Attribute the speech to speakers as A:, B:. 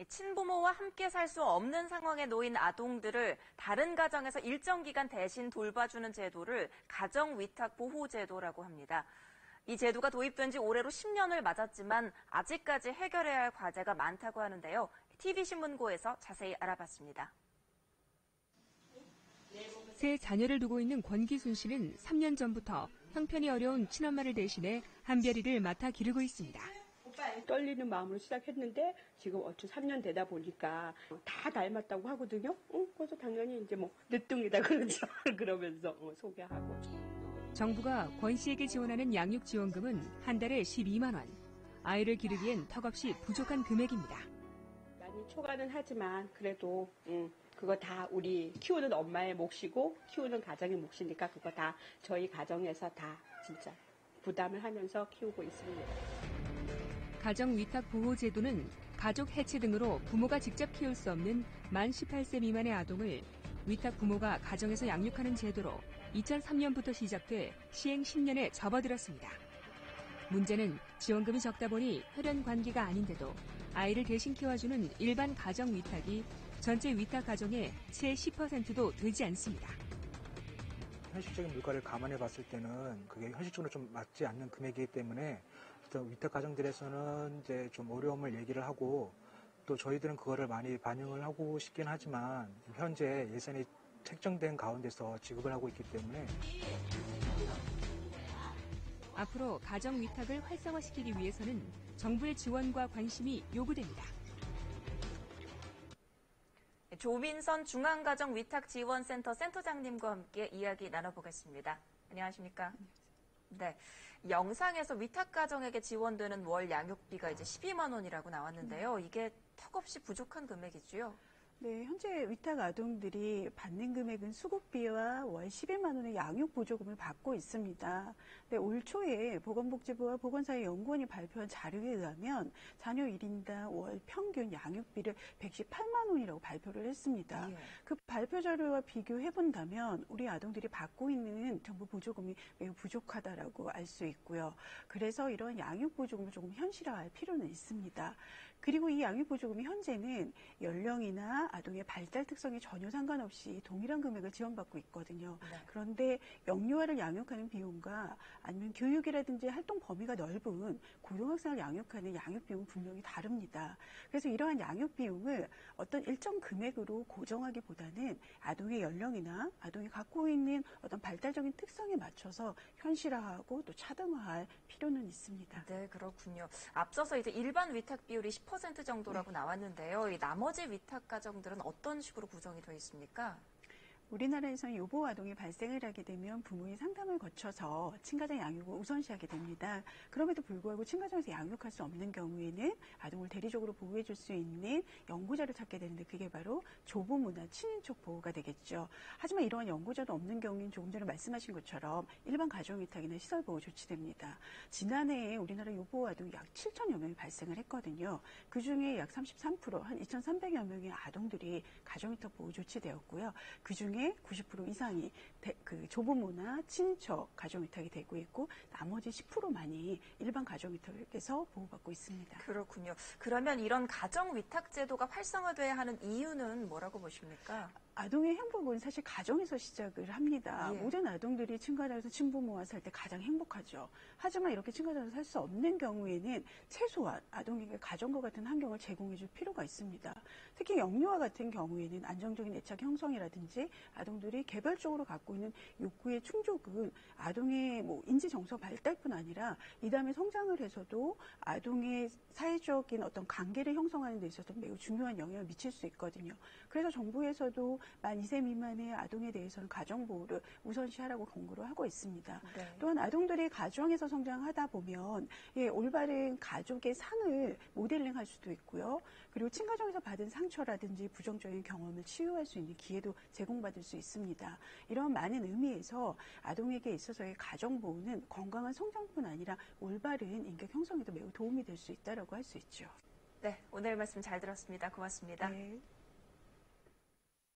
A: 친부모와 함께 살 수 없는 상황에 놓인 아동들을 다른 가정에서 일정 기간 대신 돌봐주는 제도를 가정위탁보호제도라고 합니다. 이 제도가 도입된 지 올해로 10년을 맞았지만 아직까지 해결해야 할 과제가 많다고 하는데요. TV신문고에서 자세히 알아봤습니다.
B: 세 자녀를 두고 있는 권기순 씨는 3년 전부터 형편이 어려운 친엄마를 대신해 한별이를 맡아 기르고 있습니다.
C: 떨리는 마음으로 시작했는데 지금 어쭈 3년 되다 보니까 다 닮았다고 하거든요. 그래서 당연히 이제 늦둥이다 그러죠. 그러면서 소개하고.
B: 정부가 권 씨에게 지원하는 양육 지원금은 한 달에 12만 원. 아이를 기르기엔 턱없이 부족한 금액입니다.
C: 많이 초과는 하지만 그래도 그거 다 우리 키우는 엄마의 몫이고 키우는 가정의 몫이니까 그거 다 저희 가정에서 다 진짜 부담을 하면서 키우고 있습니다.
B: 가정위탁보호제도는 가족 해체 등으로 부모가 직접 키울 수 없는 만 18세 미만의 아동을 위탁 부모가 가정에서 양육하는 제도로 2003년부터 시작돼 시행 10년에 접어들었습니다. 문제는 지원금이 적다 보니 혈연 관계가 아닌데도 아이를 대신 키워주는 일반 가정 위탁이 전체 위탁 가정의 채 10%도 되지 않습니다.
D: 현실적인 물가를 감안해 봤을 때는 그게 현실적으로 좀 맞지 않는 금액이기 때문에 위탁 가정들에서는 이제 좀 어려움을 얘기를 하고 또 저희들은 그거를 많이 반영을 하고 싶긴 하지만 현재 예산이 책정된 가운데서 지급을 하고 있기 때문에
B: 앞으로 가정 위탁을 활성화시키기 위해서는 정부의 지원과 관심이 요구됩니다.
A: 조민선 중앙가정위탁지원센터 센터장님과 함께 이야기 나눠보겠습니다. 안녕하십니까? 네, 영상에서 위탁가정에게 지원되는 월 양육비가 이제 12만 원이라고 나왔는데요. 이게 턱없이 부족한 금액이죠.
E: 네, 현재 위탁 아동들이 받는 금액은 수급비와 월 11만 원의 양육 보조금을 받고 있습니다. 네, 올 초에 보건복지부와 보건사회연구원이 발표한 자료에 의하면 자녀 1인당 월 평균 양육비를 118만 원이라고 발표를 했습니다. 예. 그 발표 자료와 비교해 본다면 우리 아동들이 받고 있는 정부 보조금이 매우 부족하다라고 알 수 있고요. 그래서 이런 양육 보조금을 조금 현실화할 필요는 있습니다. 그리고 이 양육 보조금이 현재는 연령이나 아동의 발달 특성에 전혀 상관없이 동일한 금액을 지원받고 있거든요. 네. 그런데 영유아를 양육하는 비용과 아니면 교육이라든지 활동 범위가 넓은 고등학생을 양육하는 양육 비용은 분명히 다릅니다. 그래서 이러한 양육 비용을 어떤 일정 금액으로 고정하기보다는 아동의 연령이나 아동이 갖고 있는 어떤 발달적인 특성에 맞춰서 현실화하고 또 차등화할 필요는 있습니다.
A: 네, 그렇군요. 앞서서 이제 일반 위탁 비율이 10% 정도라고 나왔는데요. 이 나머지 위탁 가정들은 어떤 식으로 구성이 되어 있습니까?
E: 우리나라에서는 요보 아동이 발생을 하게 되면 부모의 상담을 거쳐서 친가정 양육을 우선시하게 됩니다. 그럼에도 불구하고 친가정에서 양육할 수 없는 경우에는 아동을 대리적으로 보호해 줄 수 있는 연구자를 찾게 되는데 그게 바로 조부모나 친인척 보호가 되겠죠. 하지만 이러한 연구자도 없는 경우에는 조금 전에 말씀하신 것처럼 일반 가정위탁이나 시설보호 조치됩니다. 지난해에 우리나라 요보 아동이 약 7천여 명이 발생을 했거든요. 그중에 약 33%, 한 2,300여 명의 아동들이 가정위탁 보호 조치되었고요. 그중에 90% 이상이 그 조부모나 친척 가정위탁이 되고 있고 나머지 10%만이 일반 가정위탁에서 보호받고 있습니다.
A: 그렇군요. 그러면 이런 가정위탁 제도가 활성화돼야 하는 이유는 뭐라고 보십니까?
E: 아동의 행복은 사실 가정에서 시작을 합니다.
A: 예.
E: 모든 아동들이 친가정에서 친부모와 살 때 가장 행복하죠. 하지만 이렇게 친가정에서 살 수 없는 경우에는 최소한 아동에게 가정과 같은 환경을 제공해 줄 필요가 있습니다. 특히 영유아 같은 경우에는 안정적인 애착 형성이라든지 아동들이 개별적으로 갖고 있는 욕구의 충족은 아동의 인지 정서 발달뿐 아니라 이 다음에 성장을 해서도 아동의 사회적인 어떤 관계를 형성하는 데 있어서 매우 중요한 영향을 미칠 수 있거든요. 그래서 정부에서도 만 2세 미만의 아동에 대해서는 가정보호를 우선시하라고 권고를 하고 있습니다. 네. 또한 아동들이 가정에서 성장하다 보면 올바른 가족의 상을 모델링할 수도 있고요. 그리고 친가정에서 받은 상처라든지 부정적인 경험을 치유할 수 있는 기회도 제공받을 수 있습니다. 이런 많은 의미에서 아동에게 있어서의 가정보호는 건강한 성장뿐 아니라 올바른 인격 형성에도 매우 도움이 될 수 있다고 할 수 있죠.
A: 네, 오늘 말씀 잘 들었습니다. 고맙습니다.
E: 네.